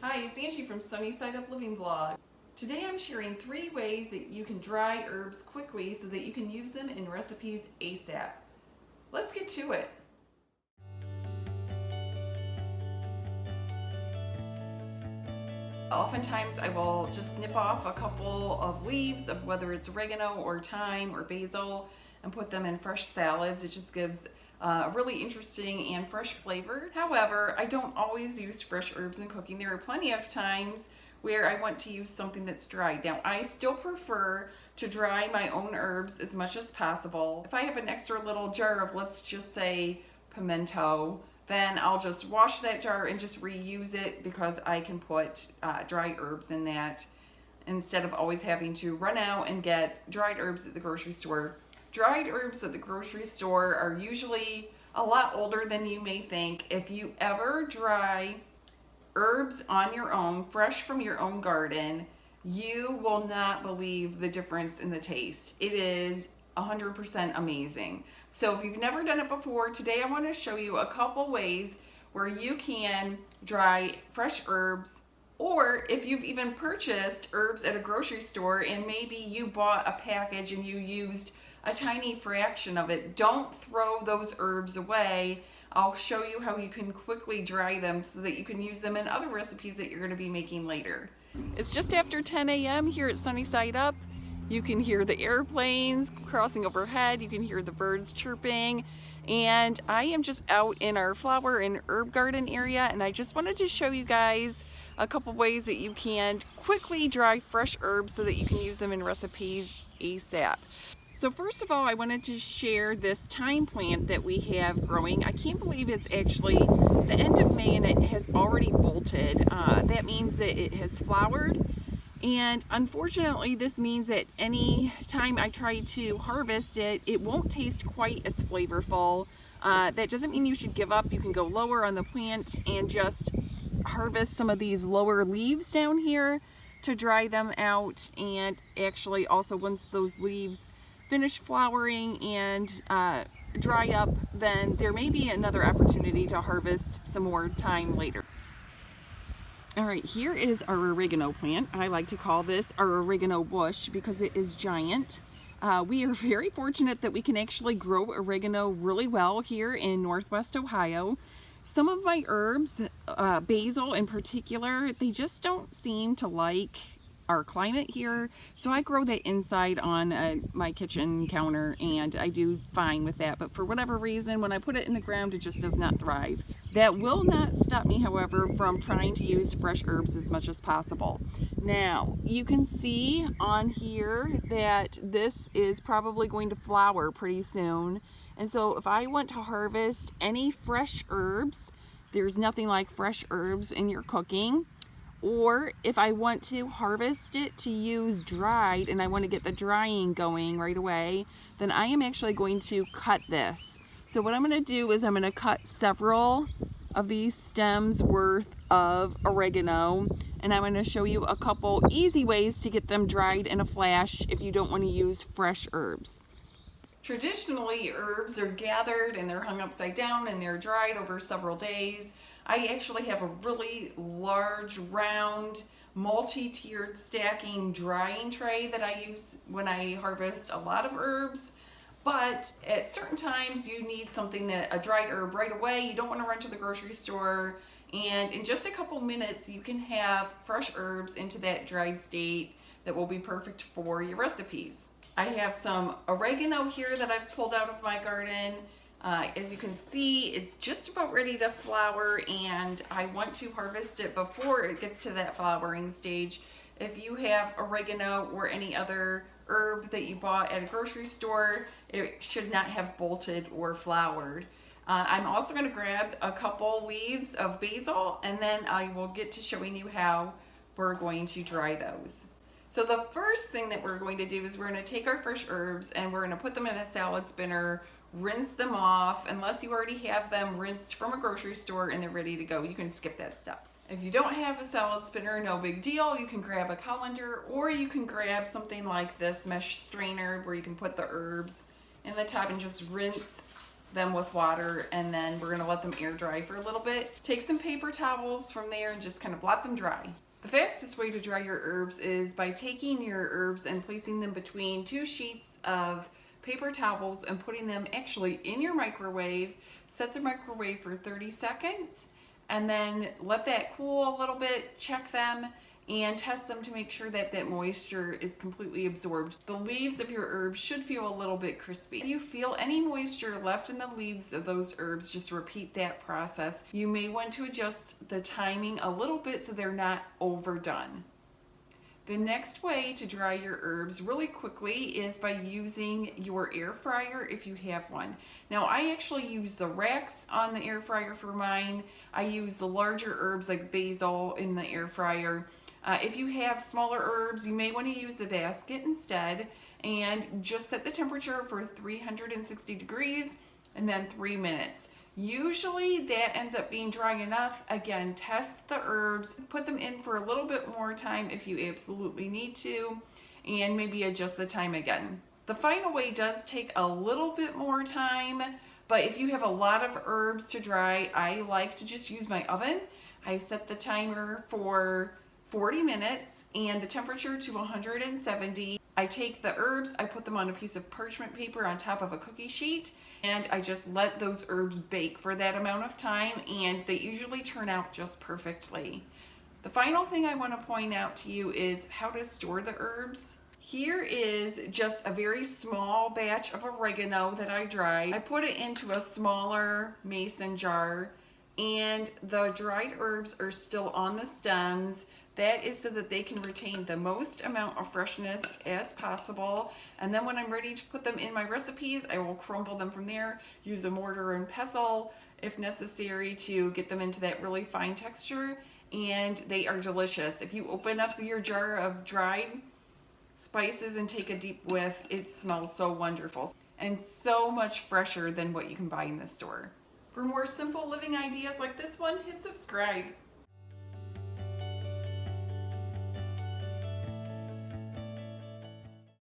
Hi, it's Angie from Sunny Side Up Living Blog. Today I'm sharing 3 ways that you can dry herbs quickly so that you can use them in recipes ASAP. Let's get to it. Oftentimes I will just snip off a couple of leaves of whether it's oregano or thyme or basil and put them in fresh salads. It just gives a really interesting and fresh flavor. However, I don't always use fresh herbs in cooking. There are plenty of times where I want to use something that's dried. Now, I still prefer to dry my own herbs as much as possible. If I have an extra little jar of, let's just say, pimento, then I'll just wash that jar and just reuse it because I can put dry herbs in that instead of always having to run out and get dried herbs at the grocery store. Dried herbs at the grocery store are usually a lot older than you may think. If you ever dry herbs on your own, fresh from your own garden, you will not believe the difference in the taste. It is 100% amazing. So if you've never done it before, today I want to show you a couple ways where you can dry fresh herbs, or if you've even purchased herbs at a grocery store and maybe you bought a package and you used a tiny fraction of it, don't throw those herbs away. I'll show you how you can quickly dry them so that you can use them in other recipes that you're going to be making later. It's just after 10 a.m. here at Sunny Side Up. You can hear the airplanes crossing overhead, you can hear the birds chirping, and I am just out in our flower and herb garden area, and I just wanted to show you guys a couple ways that you can quickly dry fresh herbs so that you can use them in recipes ASAP. So first of all, I wanted to share this thyme plant that we have growing. I can't believe it's actually the end of May and it has already bolted. That means that it has flowered. And unfortunately, this means that any time I try to harvest it, it won't taste quite as flavorful. That doesn't mean you should give up. You can go lower on the plant and just harvest some of these lower leaves down here to dry them out. And actually also once those leaves finish flowering and dry up, then there may be another opportunity to harvest some more thyme later. All right, here is our oregano plant. I like to call this our oregano bush because it is giant. We are very fortunate that we can actually grow oregano really well here in Northwest Ohio. Some of my herbs, basil in particular, they just don't seem to like our climate here, so I grow that inside on my kitchen counter and I do fine with that, but for whatever reason when I put it in the ground it just does not thrive. That will not stop me, however, from trying to use fresh herbs as much as possible. Now you can see on here that this is probably going to flower pretty soon, and so if I want to harvest any fresh herbs, there's nothing like fresh herbs in your cooking. Or if I want to harvest it to use dried and I want to get the drying going right away, then I am actually going to cut this. So what I'm going to do is I'm going to cut several of these stems worth of oregano, and I'm going to show you a couple easy ways to get them dried in a flash if you don't want to use fresh herbs. Traditionally, herbs are gathered and they're hung upside down and they're dried over several days. I actually have a really large, round, multi-tiered stacking drying tray that I use when I harvest a lot of herbs. But at certain times you need something a dried herb right away. You don't want to run to the grocery store, and in just a couple minutes you can have fresh herbs into that dried state that will be perfect for your recipes. I have some oregano here that I've pulled out of my garden. As you can see, it's just about ready to flower, and I want to harvest it before it gets to that flowering stage. If you have oregano or any other herb that you bought at a grocery store, it should not have bolted or flowered. I'm also going to grab a couple leaves of basil, and then I will get to showing you how we're going to dry those. So the first thing that we're going to do is we're going to take our fresh herbs and we're going to put them in a salad spinner, rinse them off. Unless you already have them rinsed from a grocery store and they're ready to go, you can skip that step. If you don't have a salad spinner, no big deal. You can grab a colander, or you can grab something like this mesh strainer where you can put the herbs in the top and just rinse them with water, and then we're gonna let them air dry for a little bit. Take some paper towels from there and just kind of blot them dry. The fastest way to dry your herbs is by taking your herbs and placing them between 2 sheets of paper towels and putting them actually in your microwave. Set the microwave for 30 seconds and then let that cool a little bit. Check them and test them to make sure that that moisture is completely absorbed. The leaves of your herbs should feel a little bit crispy. If you feel any moisture left in the leaves of those herbs, just repeat that process. You may want to adjust the timing a little bit so they're not overdone. The next way to dry your herbs really quickly is by using your air fryer if you have one. Now, I actually use the racks on the air fryer for mine. I use the larger herbs like basil in the air fryer. If you have smaller herbs, you may want to use the basket instead, and just set the temperature for 360 degrees and then 3 minutes. Usually that ends up being dry enough. Again, test the herbs, put them in for a little bit more time if you absolutely need to, and maybe adjust the time again. The final way does take a little bit more time, but if you have a lot of herbs to dry, I like to just use my oven. I set the timer for 40 minutes and the temperature to 170. I take the herbs, I put them on a piece of parchment paper on top of a cookie sheet, and I just let those herbs bake for that amount of time, and they usually turn out just perfectly. The final thing I want to point out to you is how to store the herbs. Here is just a very small batch of oregano that I dried. I put it into a smaller mason jar, and the dried herbs are still on the stems. That is so that they can retain the most amount of freshness as possible. And then when I'm ready to put them in my recipes, I will crumble them from there, use a mortar and pestle if necessary to get them into that really fine texture, and they are delicious. If you open up your jar of dried spices and take a deep whiff, it smells so wonderful and so much fresher than what you can buy in the store. For more simple living ideas like this one, hit subscribe.